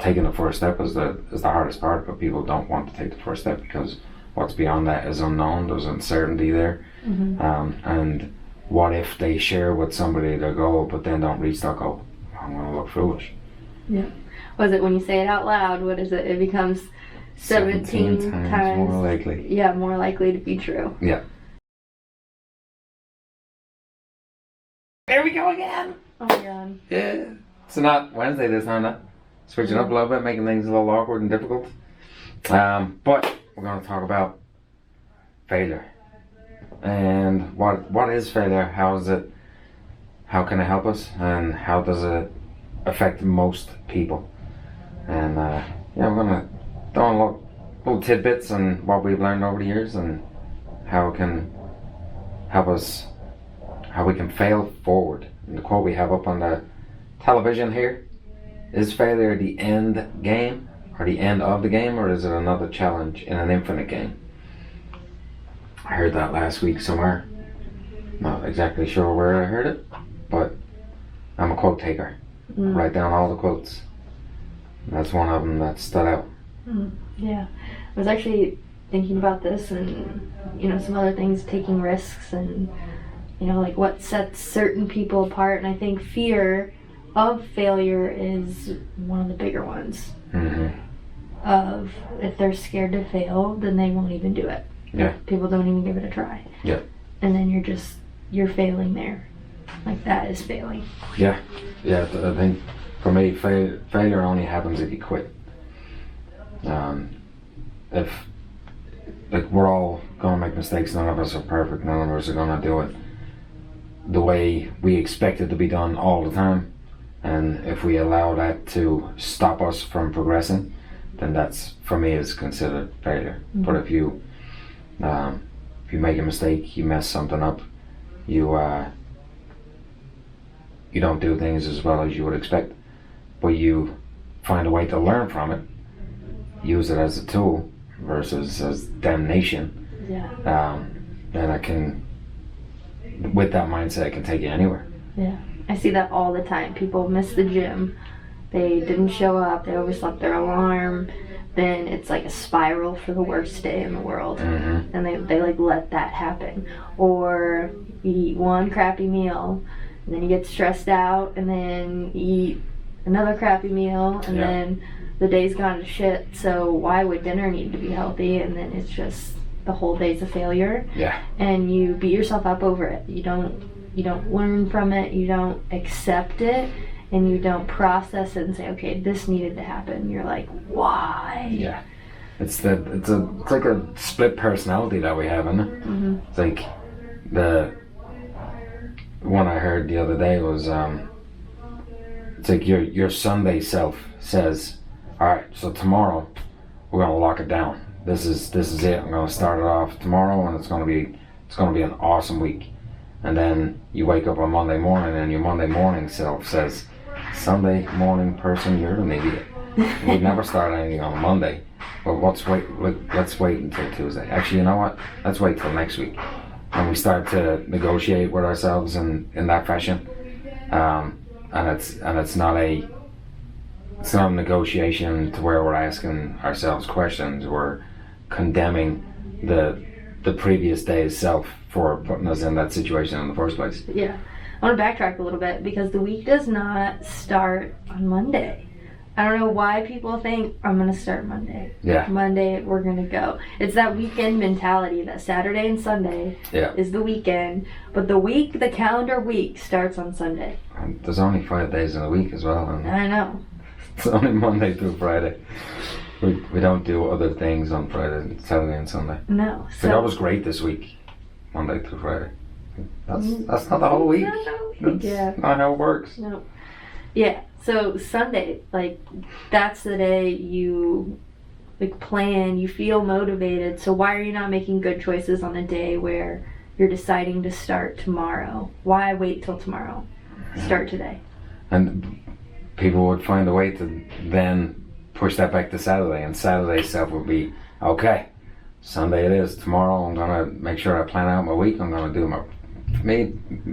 taking the first step is the hardest part, but people don't want to take the first step because what's beyond that is unknown. There's uncertainty there. And what if they share with somebody their goal but then don't reach that goal? I'm going to look foolish. Yeah. Was it when you say it out loud, what is it? It becomes 17 times more likely. Yeah, more likely to be true. Yeah. There we go again. Oh my god. Yeah. So not Wednesday this time, that. Switching up a little bit, making things a little awkward and difficult. But we're going to talk about failure. And what is failure? How can it help us? And how does it affect most people? And we're going to throw in little tidbits on what we've learned over the years and how it can help us, how we can fail forward. And the quote we have up on the television here: is failure the end game or the end of the game, or is it another challenge in an infinite game? I heard that last week somewhere. Not exactly sure where I heard it, but I'm a quote taker. Write down all the quotes. That's one of them that stood out. Yeah, I was actually thinking about this and some other things, taking risks and like what sets certain people apart, and I think fear of failure is one of the bigger ones. Of if they're scared to fail, then they won't even do it. Yeah. People don't even give it a try. Yeah. And then you're failing there. Like that is failing. Yeah. Yeah, I think for me, failure only happens if you quit. If, like, we're all going to make mistakes, none of us are perfect, none of us are going to do it the way we expect it to be done all the time. And if we allow that to stop us from progressing, then that's, for me, is considered failure. But if you make a mistake, you mess something up, you don't do things as well as you would expect, but you find a way to learn from it, use it as a tool versus as damnation, then I can, with that mindset, I can take you anywhere. Yeah, I see that all the time. People miss the gym, they didn't show up, they overslept their alarm, then it's like a spiral for the worst day in the world. And they like let that happen. Or you eat one crappy meal, and then you get stressed out, and then you eat another crappy meal, and then the day's gone to shit. So why would dinner need to be healthy? And then it's just the whole day's a failure. Yeah. And you beat yourself up over it. You don't learn from it, you don't accept it, and you don't process it and say, okay, this needed to happen. You're like, why? Yeah. It's like a split personality that we have, isn't it? It's like the one I heard the other day was it's like your Sunday self says, all right, so tomorrow we're gonna lock it down. This is it. I'm gonna start it off tomorrow, and it's gonna be an awesome week. And then you wake up on Monday morning, and your Monday morning self says, Sunday morning person, you're an idiot. We'd never start anything on Monday. But let's wait until Tuesday. Actually, you know what? Let's wait till next week. And we start to negotiate with ourselves in that fashion. And it's not a negotiation to where we're asking ourselves questions. We're condemning the previous day's self for putting us in that situation in the first place. Yeah. I want to backtrack a little bit because the week does not start on Monday. I don't know why people think I'm going to start Monday. Yeah. Monday, we're going to go. It's that weekend mentality that Saturday and Sunday is the weekend, but the calendar week starts on Sunday. And there's only 5 days in a week as well. And I know. it's only Monday through Friday. We don't do other things on Friday, Saturday and Sunday. No. So that was great this week, Monday through Friday. That's not the whole week. That's not how it works. No. Yeah. So Sunday, like, that's the day you plan, you feel motivated. So why are you not making good choices on the day where you're deciding to start tomorrow? Why wait till tomorrow? Start today. And people would find a way to then push that back to Saturday, and Saturday's self would be, okay, Sunday it is. Tomorrow I'm going to make sure I plan out my week. I'm going to do my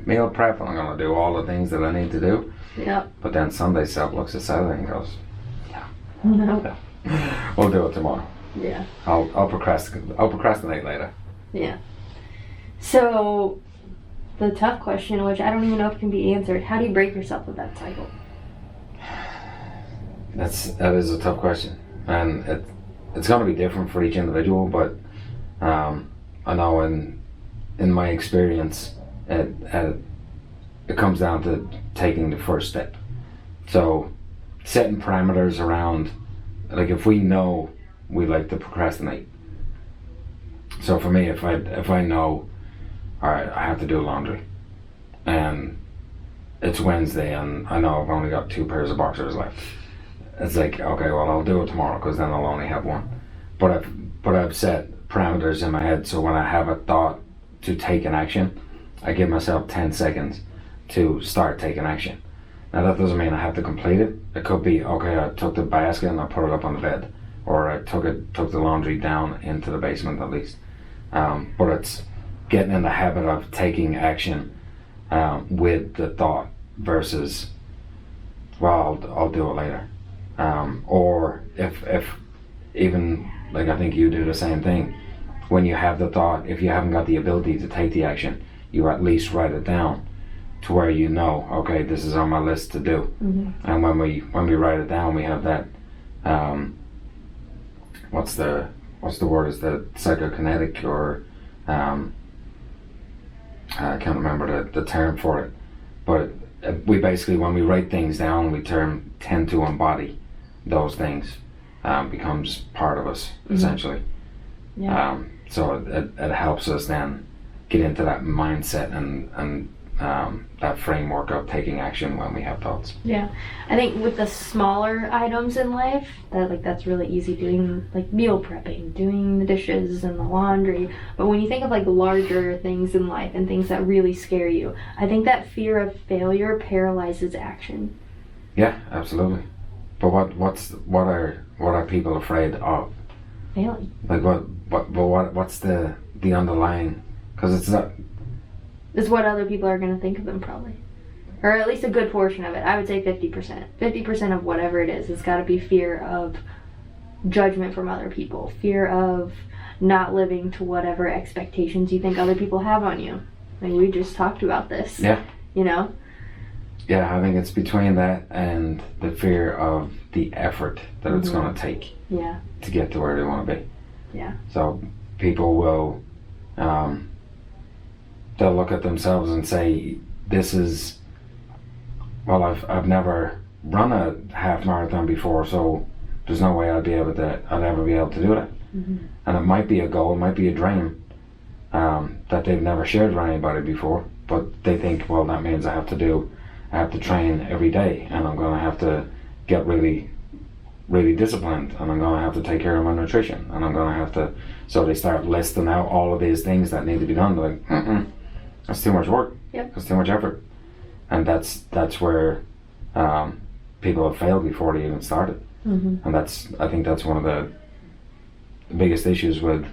meal prep, and I'm going to do all the things that I need to do. Yep. But then Sunday self looks at Saturday and goes, yeah, No. We'll do it tomorrow. Yeah. I'll procrastinate later. Yeah. So, the tough question, which I don't even know if can be answered, how do you break yourself of that cycle? That is a tough question, and it's going to be different for each individual. But I know in my experience, it comes down to taking the first step. So setting parameters around, like if we know we like to procrastinate. So for me, if I know, all right, I have to do laundry, and it's Wednesday, and I know I've only got 2 pairs of boxers left. It's like, okay, well, I'll do it tomorrow because then I'll only have one. But I've set parameters in my head, so when I have a thought to take an action, I give myself 10 seconds to start taking action. Now that doesn't mean I have to complete it. It could be, okay, I took the basket and I put it up on the bed, or I took the laundry down into the basement at least. But it's getting in the habit of taking action with the thought versus, well, I'll do it later. Or if even, like I think you do the same thing, when you have the thought, if you haven't got the ability to take the action, you at least write it down to where you know, okay, this is on my list to do. Mm-hmm. And when we write it down, we have that, what's the word, is that psychokinetic, or I can't remember the term for it, but we basically, when we write things down, we tend to embody those things. Becomes part of us, essentially. Yeah. So it helps us then get into that mindset and that framework of taking action when we have thoughts. Yeah, I think with the smaller items in life, that's really easy, doing like meal prepping, doing the dishes and the laundry. But when you think of like larger things in life and things that really scare you, I think that fear of failure paralyzes action. Yeah, absolutely. But what are people afraid of? Failing. Like what's the underlying? Because it's not. Is what other people are going to think of them, probably. Or at least a good portion of it. I would say 50%. 50% of whatever it is, it's got to be fear of judgment from other people. Fear of not living to whatever expectations you think other people have on you. Like we just talked about this. Yeah. You know? Yeah, I think it's between that and the fear of the effort that it's going to take. Yeah. To get to where they want to be. Yeah. So people will, they'll look at themselves and say, this is, well, I've never run a half marathon before, so there's no way I'd ever be able to do that. Mm-hmm. And it might be a goal, it might be a dream that they've never shared with anybody before, but they think, well, that means I have to train every day, and I'm going to have to get really, really disciplined, and I'm going to have to take care of my nutrition, and I'm going to have to, so they start listing out all of these things that need to be done. They're like, that's too much work. Yep. That's too much effort. And that's where people have failed before they even started. Mm-hmm. And I think that's one of the biggest issues with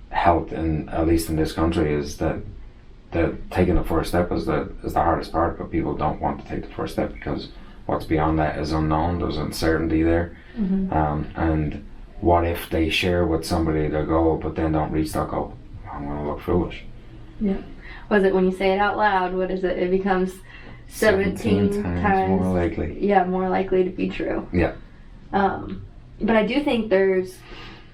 health, at least in this country, is that taking the first step is the hardest part, but people don't want to take the first step because what's beyond that is unknown. There's uncertainty there. Mm-hmm. And what if they share with somebody their goal but then don't reach that goal? I'm going to look foolish. Yeah. Was it when you say it out loud, what is it? It becomes 17 times more likely. Yeah, more likely to be true. Yeah. But I do think there's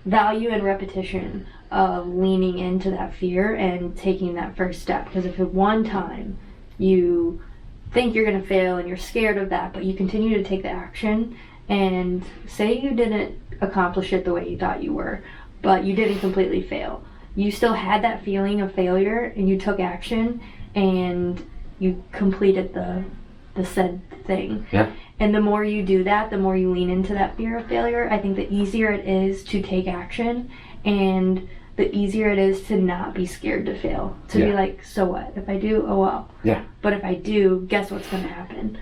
value in repetition of leaning into that fear and taking that first step. Because if at one time you think you're going to fail and you're scared of that, but you continue to take the action, and say you didn't accomplish it the way you thought you were, but you didn't completely fail. You still had that feeling of failure, and you took action, and you completed the said thing. Yeah. And the more you do that, the more you lean into that fear of failure, I think the easier it is to take action, and the easier it is to not be scared to fail. To be like, so what? If I do, oh well. Yeah. But if I do, guess what's going to happen?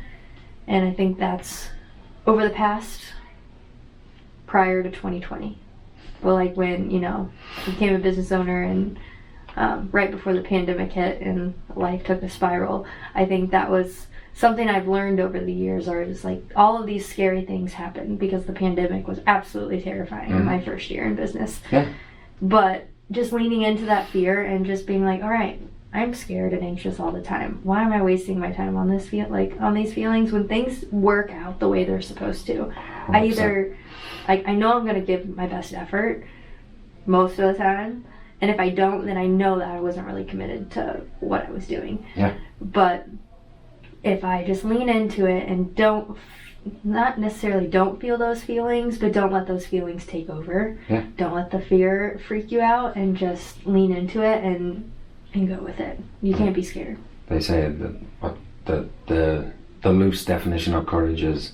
And I think that's over the past, prior to 2020. But like when, I became a business owner and right before the pandemic hit and life took a spiral, I think that was something I've learned over the years is like all of these scary things happened because the pandemic was absolutely terrifying in my first year in business. Yeah. But just leaning into that fear and just being like, all right, I'm scared and anxious all the time. Why am I wasting my time on this on these feelings when things work out the way they're supposed to? 100%. I know I'm going to give my best effort most of the time, and if I don't, then I know that I wasn't really committed to what I was doing. Yeah. But if I just lean into it and not necessarily don't feel those feelings, but don't let those feelings take over. Yeah. Don't let the fear freak you out, and just lean into it and go with it. You can't be scared. They say that the loose definition of courage is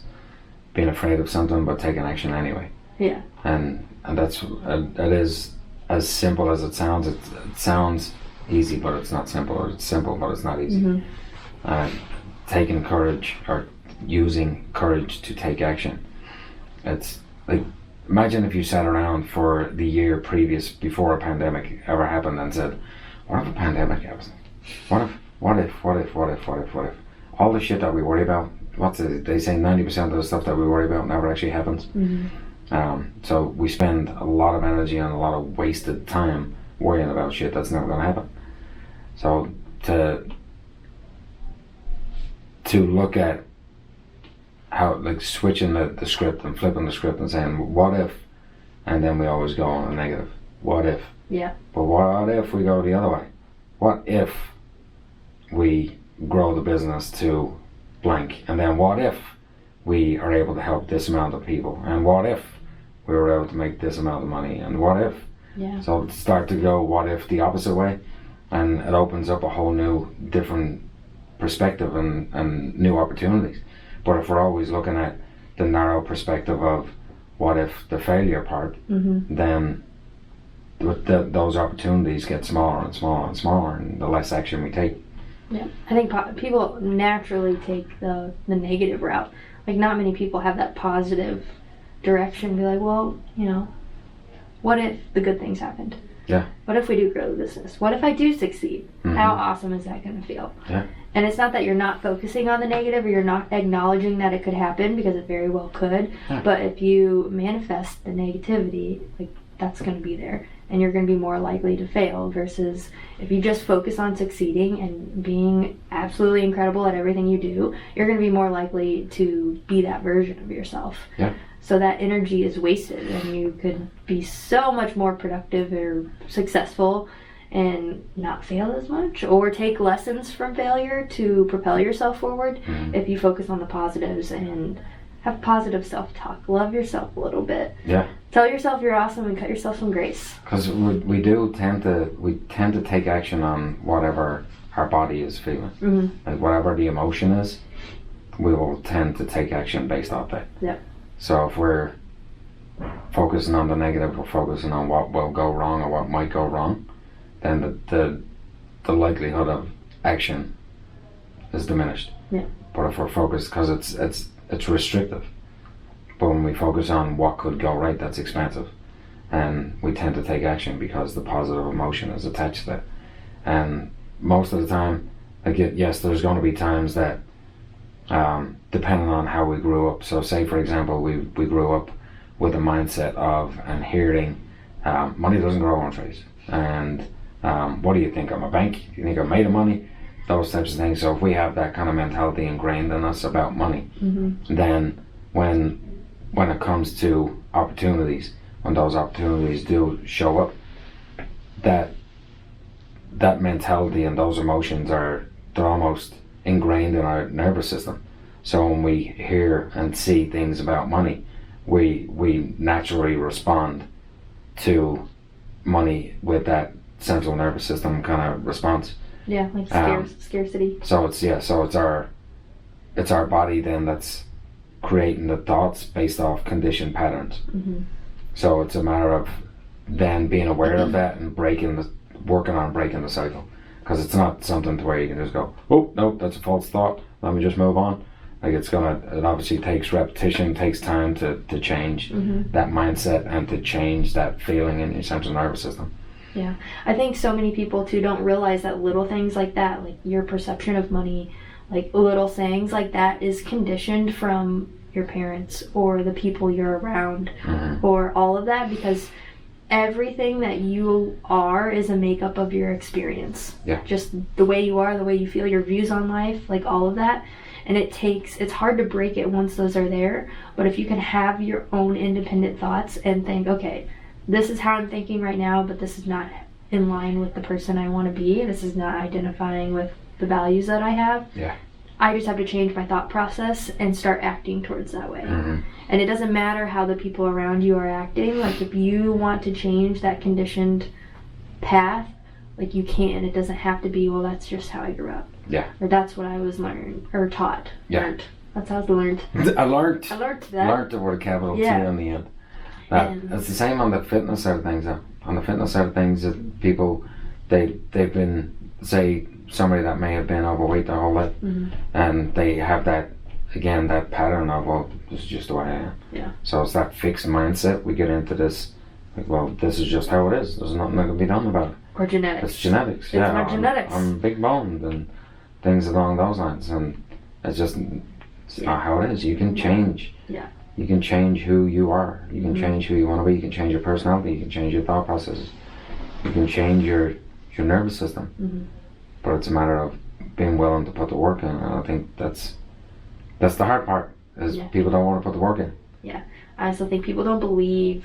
being afraid of something but taking action anyway. Yeah. And that's it is as simple as it sounds. It sounds easy, but it's not simple. Or it's simple, but it's not easy. Taking courage or using courage to take action. It's like, imagine if you sat around for the year previous before a pandemic ever happened and said, what if a pandemic happens? What if? All the shit that we worry about, they say 90% of the stuff that we worry about never actually happens. So we spend a lot of energy and a lot of wasted time worrying about shit that's never going to happen. So to look at how, like, switching the script and flipping the script and saying, what if? And then we always go on a negative. What if? Yeah. But what if we go the other way? What if we grow the business to blank? And then what if we are able to help this amount of people? And what if we were able to make this amount of money? And what if? Yeah. So start to go what if the opposite way, and it opens up a whole new, different perspective and new opportunities. But if we're always looking at the narrow perspective of what if the failure part, then those opportunities get smaller and smaller and smaller, and the less action we take. Yeah, I think people naturally take the negative route. Like, not many people have that positive direction. Be like, well, what if the good things happened? Yeah. What if we do grow the business? What if I do succeed? How awesome is that going to feel? Yeah. And it's not that you're not focusing on the negative or you're not acknowledging that it could happen, because it very well could. Yeah. But if you manifest the negativity, like, that's going to be there, and you're going to be more likely to fail, versus if you just focus on succeeding and being absolutely incredible at everything you do, you're going to be more likely to be that version of yourself. Yeah. So that energy is wasted, and you could be so much more productive or successful and not fail as much, or take lessons from failure to propel yourself forward if you focus on the positives and have positive self-talk. Love yourself a little bit. Yeah. Tell yourself you're awesome and cut yourself some grace. Because we tend to take action on whatever our body is feeling. Like, whatever the emotion is, we will tend to take action based off that. Yep. So if we're focusing on the negative, we're focusing on what will go wrong or what might go wrong, then the likelihood of action is diminished. Yeah. But if we're focused, because it's restrictive. But when we focus on what could go right, that's expansive. And we tend to take action because the positive emotion is attached to it. And most of the time, yes, there's going to be times that, depending on how we grew up. So say, for example, we grew up with a mindset of and hearing, money doesn't grow on trees. And what do you think? I'm a bank? You think I'm made of money? Those types of things. So if we have that kind of mentality ingrained in us about money, then when it comes to opportunities, when those opportunities do show up, that mentality and those emotions they're almost ingrained in our nervous system. So when we hear and see things about money, we naturally respond to money with that central nervous system kind of response. Yeah, like scarcity. So it's our body then that's creating the thoughts based off conditioned patterns. So it's a matter of then being aware of that and working on breaking the cycle, because it's not something to where you can just go, oh no, that's a false thought, let me just move on. Like, it obviously takes repetition, takes time to change that mindset and to change that feeling in your central nervous system. Yeah, I think so many people too don't realize that little things like that, like your perception of money, like little sayings like that is conditioned from your parents or the people you're around, or all of that, because everything that you are is a makeup of your experience. Yeah. Just the way you are, the way you feel, your views on life, like all of that. And it's hard to break it once those are there, but if you can have your own independent thoughts and think, okay, this is how I'm thinking right now, but this is not in line with the person I want to be, this is not identifying with the values that I have. Yeah. I just have to change my thought process and start acting towards that way. And it doesn't matter how the people around you are acting. Like, if you want to change that conditioned path, like, you can. It doesn't have to be, well, that's just how I grew up. Yeah. Or that's what I was learned or taught. Yeah. Learned. That's how I was learned. I learned that. Learned with a capital T on the end. It's the same on the fitness side of things. On the fitness side of things, people, they've been, say, somebody that may have been overweight their whole life, and they have that, again, that pattern of, well, this is just the way I am. Yeah. So it's that fixed mindset. We get into this, like, well, this is just how it is. There's nothing that can be done about it. Or genetics. It's genetics. It's yeah, not genetics. I'm big boned and things along those lines, and it's just not how it is. You can change. Yeah. You can change who you are. You can change who you want to be. You can change your personality. You can change your thought processes. You can change your nervous system. But it's a matter of being willing to put the work in, and I think that's the hard part, is people don't want to put the work in. Yeah. I also think people don't believe,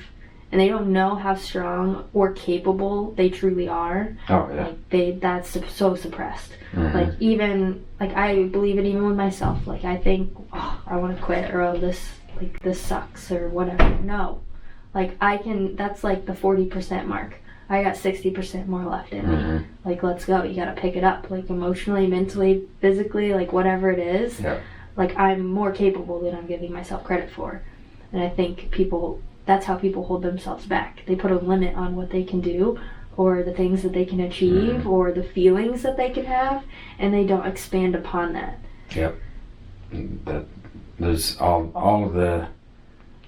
and they don't know how strong or capable they truly are. Oh, yeah. Like, that's so suppressed. Like, even, like, I believe it even with myself. Like, I think, oh, I want to quit, or, oh, this sucks, or whatever. No. Like, that's like the 40% mark. I got 60% more left in me. Like, let's go. You gotta pick it up. Like, emotionally, mentally, physically, like, whatever it is. Yeah. Like, I'm more capable than I'm giving myself credit for. And I think that's how people hold themselves back. They put a limit on what they can do, or the things that they can achieve, or the feelings that they can have, and they don't expand upon that. Yep. There's all of the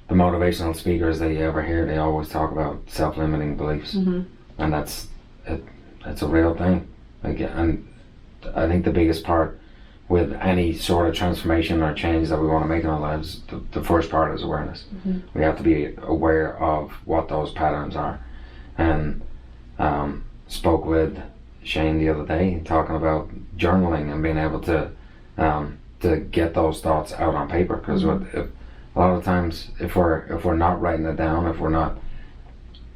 motivational speakers that you ever hear, they always talk about self-limiting beliefs. And that's a real thing. Like, and I think the biggest part with any sort of transformation or change that we want to make in our lives, the first part is awareness. We have to be aware of what those patterns are. And spoke with Shane the other day, talking about journaling and being able to get those thoughts out on paper, because a lot of times, if we're not writing it down, if we're not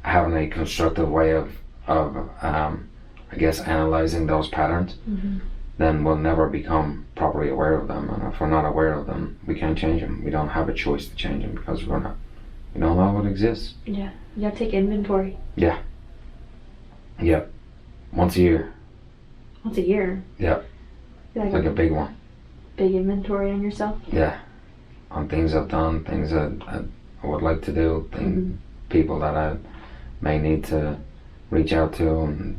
having a constructive way of I guess analyzing those patterns, then we'll never become properly aware of them. And if we're not aware of them, we can't change them. We don't have a choice to change them, because we don't know what exists. Yeah, you gotta take inventory. Yeah. Yep. Once a year. Once a year. Yep. Like a big one. Big inventory on yourself. Yeah. On things I've done, things that I would like to do, people that I may need to reach out to and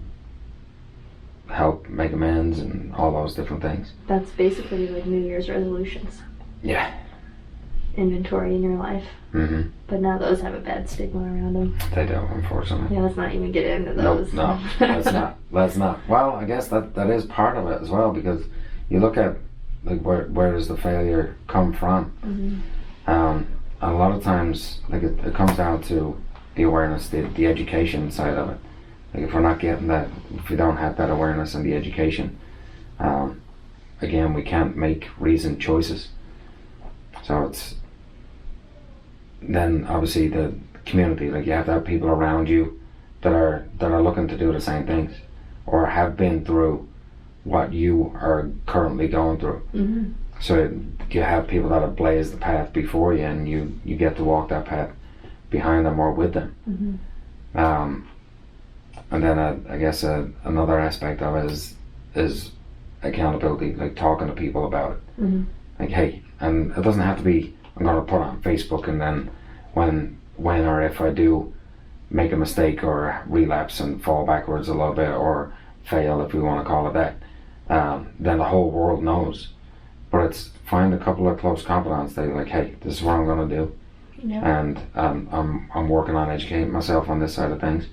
help make amends, and all those different things. That's basically like New Year's resolutions. Yeah. Inventory in your life. But now those have a bad stigma around them. They do, unfortunately. Yeah, let's not even get into those. No, let's not. Well, I guess that is part of it as well, because you look at, like, where does the failure come from? A lot of times, like, it comes down to the awareness, the education side of it. Like, if we're not getting that, if we don't have that awareness and the education, again, we can't make reasoned choices. So it's then obviously the community, like, you have to have people around you that are looking to do the same things, or have been through what you are currently going through. So you have people that have blazed the path before you, and you get to walk that path behind them or with them. And then I guess another aspect of it is accountability, like talking to people about it. Like, hey, and it doesn't have to be, I'm going to put it on Facebook, and then when or if I do make a mistake or relapse and fall backwards a little bit, or fail, if we want to call it that, then the whole world knows. But it's find a couple of close confidants that are like, hey, this is what I'm going to do. And I'm working on educating myself on this side of things.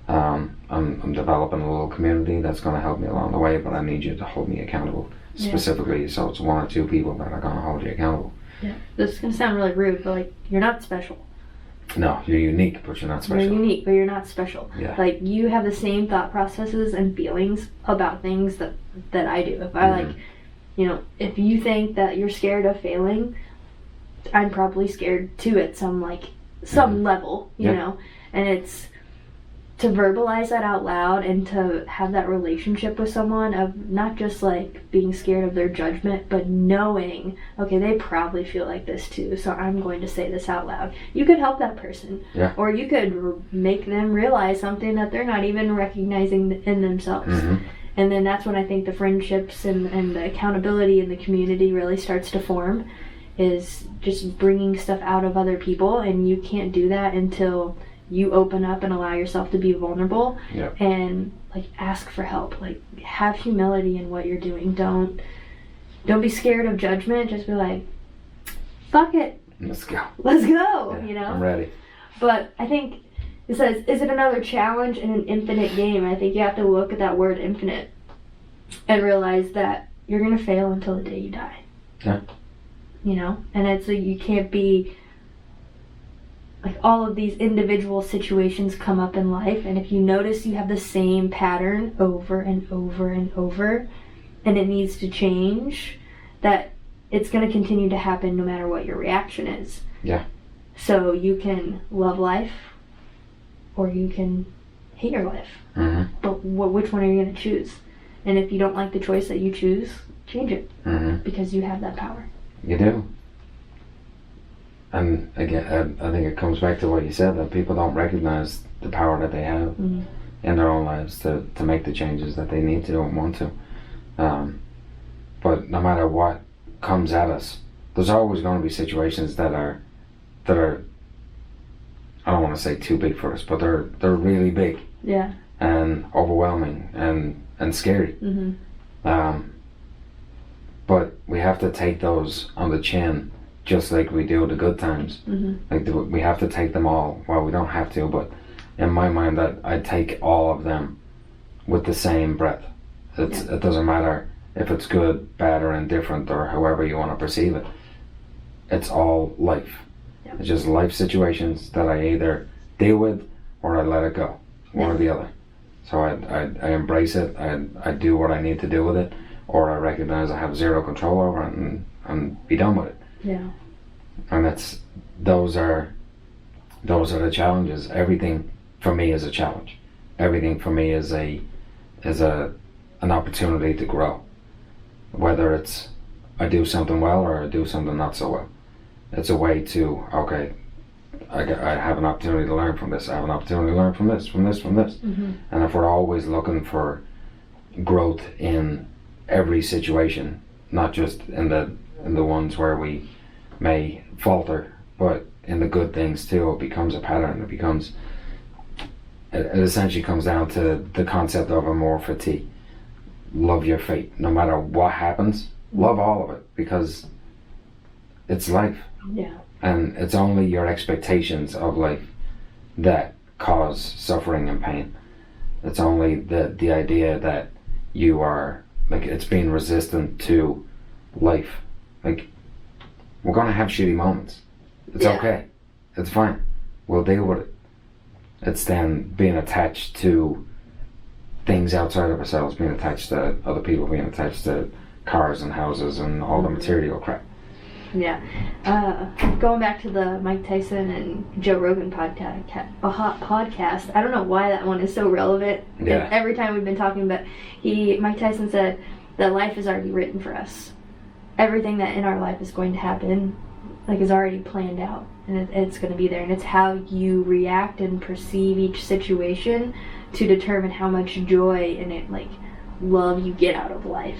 I'm developing a little community that's going to help me along the way, but I need you to hold me accountable specifically, so it's one or two people that are going to hold you accountable. Yeah. This is going to sound really rude, but like, you're not special. No, you're unique, but you're not special. You're unique, but you're not special. Yeah. Like, you have the same thought processes and feelings about things that I do. If I like, you know, if you think that you're scared of failing, I'm probably scared too at some level, you know, and it's to verbalize that out loud and to have that relationship with someone of not just like being scared of their judgment, but knowing, okay, they probably feel like this too, so I'm going to say this out loud. You could help that person, or you could make them realize something that they're not even recognizing in themselves. And then that's when I think the friendships and the accountability in the community really starts to form, is just bringing stuff out of other people. And you can't do that until you open up and allow yourself to be vulnerable and like ask for help. Like, have humility in what you're doing. Don't be scared of judgment. Just be like, fuck it, let's go, you know. I'm ready. But I think it says, is it another challenge in an infinite game? I think you have to look at that word infinite and realize that you're gonna fail until the day you die. You know, and it's like, you can't be like, all of these individual situations come up in life, and if you notice you have the same pattern over and over and over, and it needs to change, that it's going to continue to happen no matter what your reaction is. So you can love life, or you can hate your life. But which one are you going to choose? And if you don't like the choice that you choose, change it, because you have that power. You do. And again, I think it comes back to what you said, that people don't recognize the power that they have in their own lives to make the changes that they need to and want to. But no matter what comes at us, there's always going to be situations that are I don't want to say too big for us, but they're really big. And overwhelming and scary. But we have to take those on the chin, just like we do the good times. Like, we have to take them all. Well, we don't have to, but in my mind, that I take all of them with the same breath. It doesn't matter if it's good, bad, or indifferent, or however you want to perceive it. It's all life. It's just life situations that I either deal with or I let it go, one or the other. So I embrace it. I do what I need to do with it, or I recognize I have zero control over it and be done with it. And those are the challenges. Everything for me is a challenge. Everything for me is an opportunity to grow. Whether it's I do something well or I do something not so well, it's a way to, okay, I have an opportunity to learn from this. I have an opportunity to learn from this. And if we're always looking for growth in every situation, not just in the ones where we may falter, but in the good things too, it becomes a pattern. It essentially comes down to the concept of amorphity. Love your fate. No matter what happens, love all of it, because it's life. And it's only your expectations of life that cause suffering and pain. It's only the idea that you are, like, it's being resistant to life. Like, we're gonna have shitty moments. It's okay. It's fine. We'll deal with it. It's then being attached to things outside of ourselves, being attached to other people, being attached to cars and houses and all the material crap. Going back to the Mike Tyson and Joe Rogan podcast, I don't know why that one is so relevant. Every time we've been talking about, Mike Tyson said that life is already written for us. Everything that in our life is going to happen, like, is already planned out, and it's going to be there, and it's how you react and perceive each situation to determine how much joy and love you get out of life.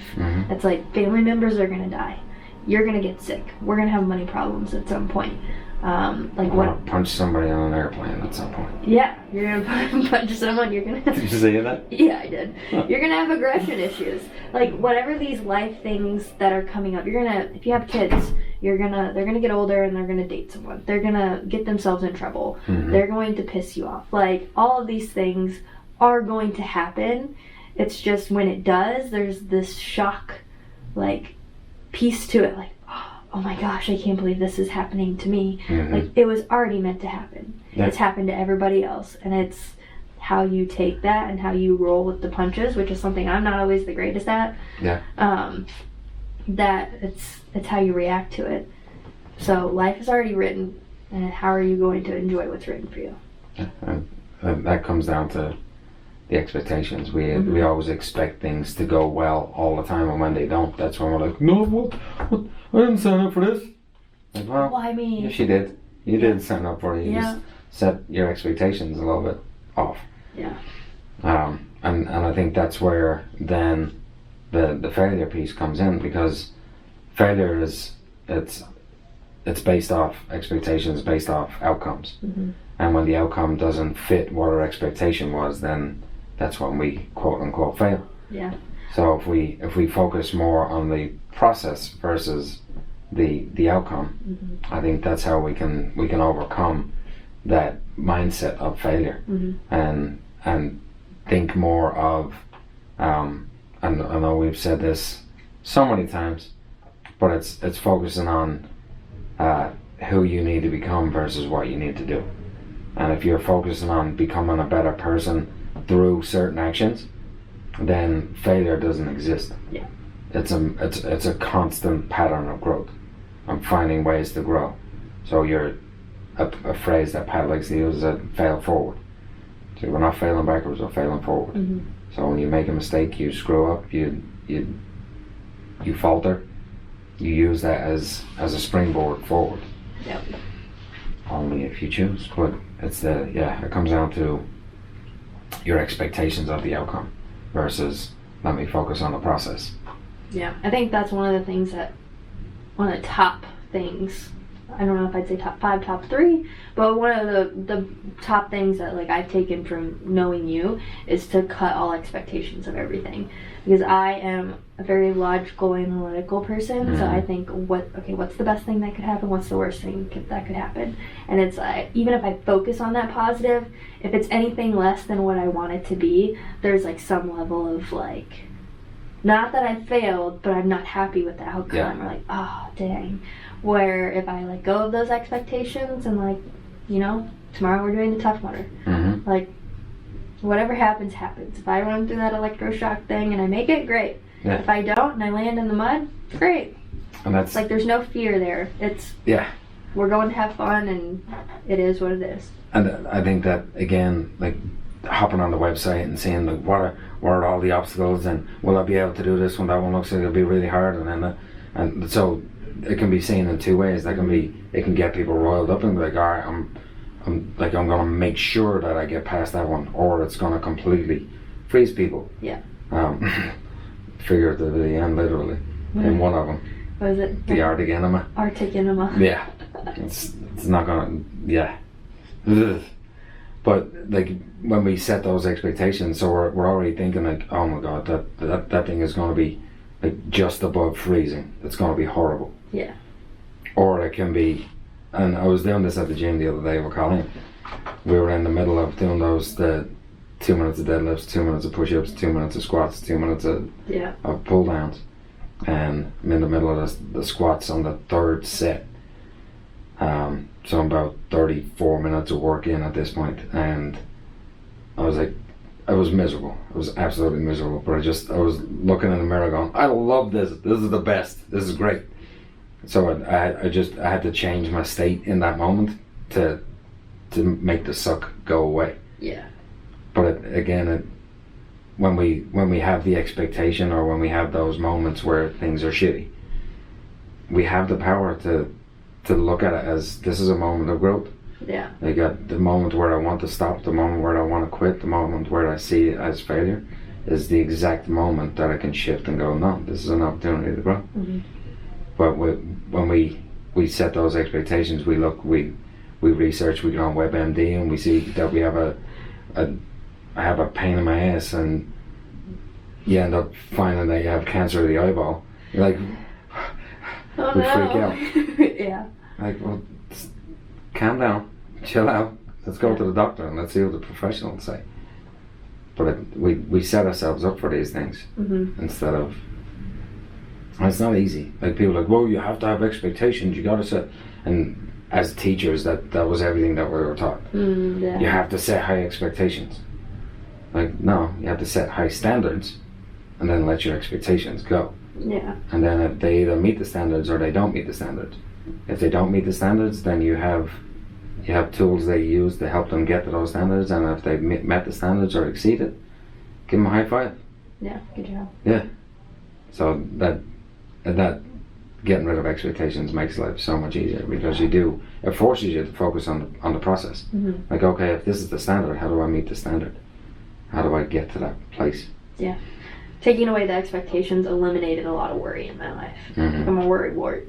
It's like, family members are going to die. You're going to get sick. We're going to have money problems at some point. Punch somebody on an airplane at some point. You're going to punch someone. You're going to... Did you say that? Yeah, I did. You're going to have aggression issues. Like, whatever these life things that are coming up, you're going to... If you have kids, they're going to get older and they're going to date someone. They're going to get themselves in trouble. They're going to piss you off. Like, all of these things are going to happen. It's just when it does, there's this shock like piece to it, like, oh my gosh, I can't believe this is happening to me. Mm-hmm. Like, it was already meant to happen. Yeah. It's happened to everybody else, and it's how you take that and how you roll with the punches, which is something I'm not always the greatest at. Yeah. That it's how you react to it. So life is already written, and how are you going to enjoy what's written for you? And that comes down to the expectations. We always expect things to go well all the time, and when they don't, that's when we're like, no, what? I didn't sign up for this. Like, well, I mean, yes, you did. You did sign up for it. You just set your expectations a little bit off. Yeah. And I think that's where then the failure piece comes in, because failure is it's based off expectations, based off outcomes. Mm-hmm. And when the outcome doesn't fit what our expectation was, then that's when we quote unquote fail. Yeah. So if we focus more on the process versus the outcome, Mm-hmm. I think that's how we can overcome that mindset of failure. Mm-hmm. and think more of and I know we've said this so many times, but it's focusing on who you need to become versus what you need to do. And if you're focusing on becoming a better person through certain actions, then failure doesn't exist. Yeah. It's a constant pattern of growth. I'm finding ways to grow. So you're a phrase that Pat likes to use is that fail forward. So we're not failing backwards, we're failing forward. Mm-hmm. So when you make a mistake, you screw up, you falter, you use that as a springboard forward. Yep. Only if you choose. But it comes down to your expectations of the outcome versus let me focus on the process. Yeah, I think that's one of the top things. I don't know if I'd say top 5, top 3, but one of the top things that like I've taken from knowing you is to cut all expectations of everything, because I am a very logical, analytical person. Mm-hmm. So I think what's the best thing that could happen? What's the worst thing that could happen? And it's even if I focus on that positive, if it's anything less than what I want it to be, there's like some level of like, not that I failed, but I'm not happy with the outcome. Yeah. Or like, oh dang. Where if I let go of those expectations and like, tomorrow we're doing the Tough Mudder. Mm-hmm. Like, whatever happens, happens. If I run through that electroshock thing and I make it, great. Yeah. If I don't and I land in the mud, great. And that's Like, there's no fear there. It's, we're going to have fun, and it is what it is. And I think that, again, like hopping on the website and seeing like what are all the obstacles, and will I be able to do this one? That one looks like it'll be really hard, and so it can be seen in two ways. It can get people roiled up and be like, all right, I'm gonna make sure that I get past that one, or it's gonna completely freeze people. Yeah. Figuratively and literally. In one of them. What is it? The Arctic enema. Arctic enema. Yeah. It's not gonna, yeah. Ugh. But like when we set those expectations, so we're already thinking like, oh my god, that thing is gonna be like just above freezing. It's gonna be horrible. Yeah. Or it can be, and I was doing this at the gym the other day with Colleen. We were in the middle of doing the 2 minutes of deadlifts, 2 minutes of push-ups, 2 minutes of squats, 2 minutes of pull downs, and I'm in the middle of the squats on the third set. So I'm about 34 minutes of work in at this point, and I was like, I was miserable. I was absolutely miserable. But I was looking in the mirror going, I love this. This is the best. This is great. So I had to change my state in that moment to make the suck go away. Yeah. But when we have the expectation, or when we have those moments where things are shitty, we have the power to look at it as this is a moment of growth. Yeah. I got the moment where I want to stop, the moment where I want to quit, the moment where I see it as failure is the exact moment that I can shift and go, no, this is an opportunity to grow. Mm-hmm. But when we set those expectations, we research, we go on WebMD, and we see that we have I have a pain in my ass, and you end up finding that you have cancer of the eyeball. You're like, oh, we no. freak out. Yeah. Like, well, calm down, chill out. Let's go to the doctor and let's see what the professionals say. But we set ourselves up for these things Mm-hmm. instead of And it's not easy. Like people are like, well, you have to have expectations. You got to set. And as teachers, that was everything that we were taught. Yeah. You have to set high expectations. Like, no, you have to set high standards and then let your expectations go. Yeah. And then if they either meet the standards or they don't meet the standards. If they don't meet the standards, then you have tools they use to help them get to those standards. And if they've met the standards or exceeded, give them a high five. Yeah, good job. Yeah. So that getting rid of expectations makes life so much easier, because it forces you to focus on the process. Like, okay, if this is the standard, how do I meet the standard? How do I get to that place? Yeah. Taking away the expectations eliminated a lot of worry in my life. I'm a worry wart.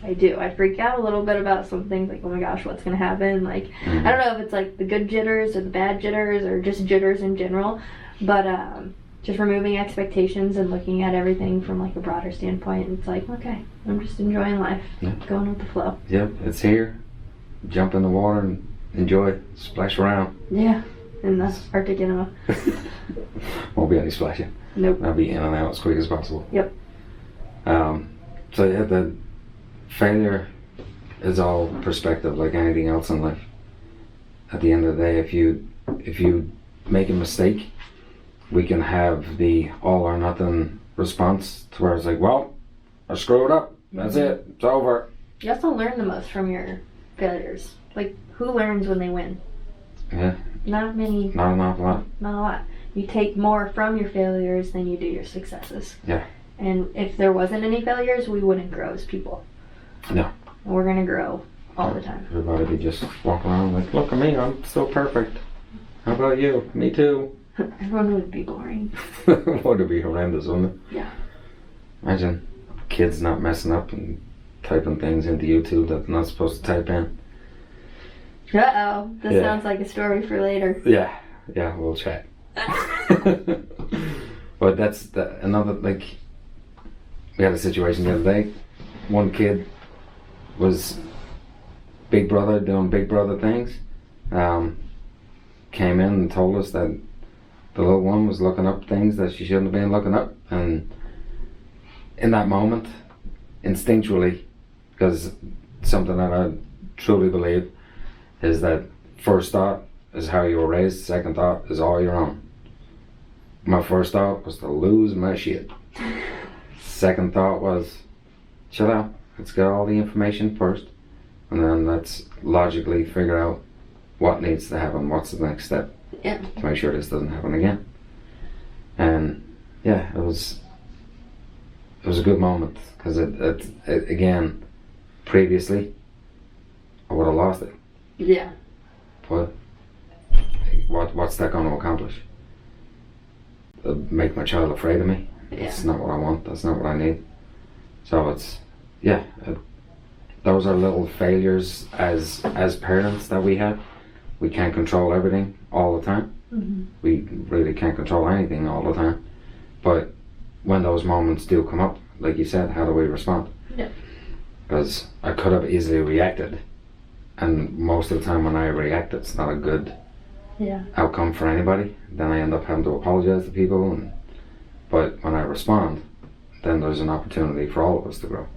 I do. I freak out a little bit about some things, like, oh my gosh, what's going to happen? Like, I don't know if it's like the good jitters or the bad jitters or just jitters in general, but just removing expectations and looking at everything from like a broader standpoint, it's like, okay, I'm just enjoying life, going with the flow. Yep, it's here. Jump in the water and enjoy it. Splash around. Yeah, in the Arctic enema. Won't be any splashing. Nope. I'll be in and out as quick as possible. Yep. So yeah, the failure is all perspective, like anything else in life. At the end of the day, if you make a mistake, we can have the all or nothing response to where it's like, well, I screwed up. That's it. It's over. You also learn the most from your failures. Like, who learns when they win? Yeah. Not many. Not an awful lot. Not a lot. You take more from your failures than you do your successes. Yeah. And if there wasn't any failures, we wouldn't grow as people. No. And we're going to grow all the time. Everybody would just walk around like, look at me, I'm still perfect. How about you? Me too. Everyone would be boring. Would be horrendous, wouldn't it? Yeah. Imagine kids not messing up and typing things into YouTube that they're not supposed to type in. Uh-oh. This sounds like a story for later. Yeah, we'll chat. But that's another, like, we had a situation the other day. One kid was Big Brother, doing Big Brother things. Came in and told us that the little one was looking up things that she shouldn't have been looking up. And in that moment, instinctually, because something that I truly believe is that first thought is how you were raised, second thought is all your own. My first thought was to lose my shit. Second thought was, chill out, let's get all the information first, and then let's logically figure out what needs to happen, what's the next step to make sure this doesn't happen again. And yeah, it was a good moment, because it again, previously I would have lost it. Yeah. But what's that going to accomplish? Make my child afraid of me? That's not what I want. That's not what I need. So it's, those are little failures as parents that we have. We can't control everything all the time. We really can't control anything all the time. But when those moments do come up, like you said, how do we respond? Yeah. Because I could have easily reacted, and most of the time when I react, it's not a good outcome for anybody. Then I end up having to apologize to people, but when I respond, then there's an opportunity for all of us to grow.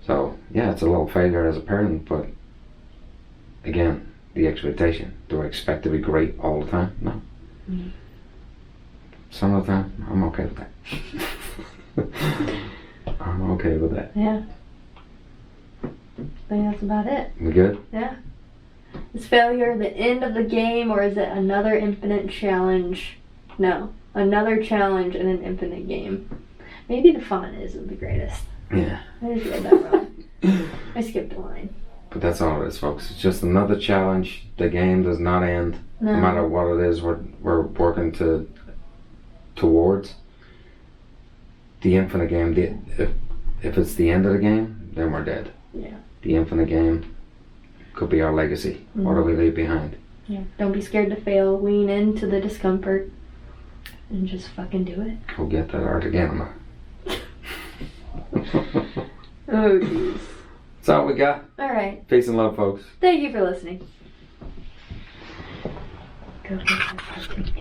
So yeah, it's a little failure as a parent, but again, the expectation. Do I expect to be great all the time? No. Some of the time, I'm okay with that. I'm okay with that. Yeah. I think that's about it. We good? Yeah. Is failure the end of the game, or is it another infinite challenge? No. Another challenge in an infinite game. Maybe the fun isn't the greatest. Yeah. I just read that wrong. I skipped a line. But that's all it is, folks. It's just another challenge. The game does not end. No matter what it is we're working towards. The infinite game, if it's the end of the game, then we're dead. Yeah. The infinite game could be our legacy. What do we leave behind? Yeah. Don't be scared to fail. Lean into the discomfort and just fucking do it. Go get that Arctic enema. Oh, jeez. That's all we got. All right. Peace and love, folks. Thank you for listening. Go get that Arctic enema.